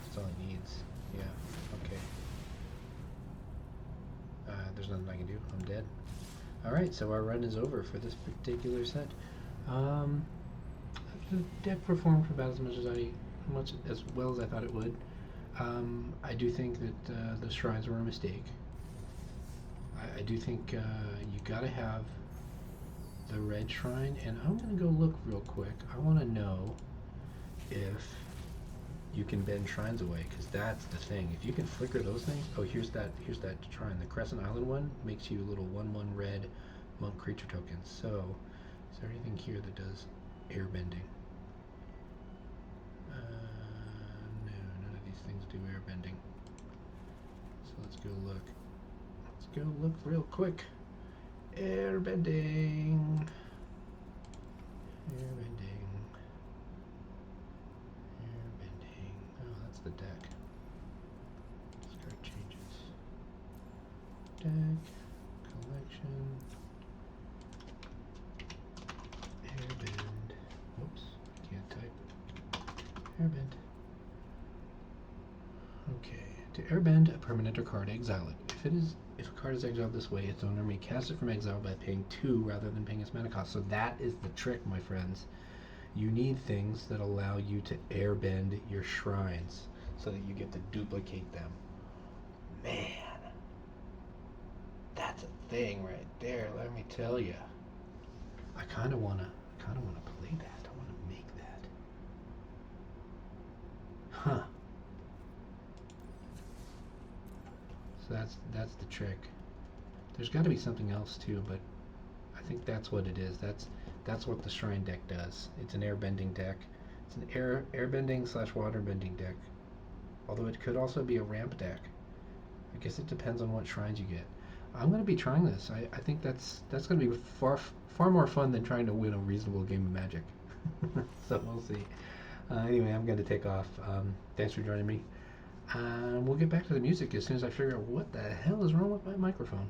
That's all he needs. Yeah, okay. There's nothing I can do. I'm dead. Alright, so our run is over for this particular set. The deck performed about as well as I thought it would. I do think that the shrines were a mistake. I do think you gotta have the red shrine, and I'm gonna go look real quick. I want to know if you can bend shrines away, because that's the thing. If you can flicker those things. Oh, here's that shrine. The Crescent Island one makes you little 1/1 red monk creature tokens. So is there anything here that does airbending? No, none of these things do airbending. So let's go look. Let's go look real quick. Airbending. Oh, that's the deck. Discard changes. Deck, collection. Airbend a permanent or card, exile it. If a card is exiled this way, its owner may cast it from exile by paying 2 rather than paying its mana cost. So that is the trick, my friends. You need things that allow you to airbend your shrines so that you get to duplicate them. Man, that's a thing right there, let me tell you. I kind of wanna play that. I wanna make that. Huh. So that's the trick. There's got to be something else too, but I think that's what it is. That's what the shrine deck does. It's an airbending deck. It's an airbending / waterbending deck. Although it could also be a ramp deck. I guess it depends on what shrines you get. I'm going to be trying this. I think that's going to be far more fun than trying to win a reasonable game of Magic. So we'll see. Anyway, I'm going to take off. Thanks for joining me. We'll get back to the music as soon as I figure out what the hell is wrong with my microphone.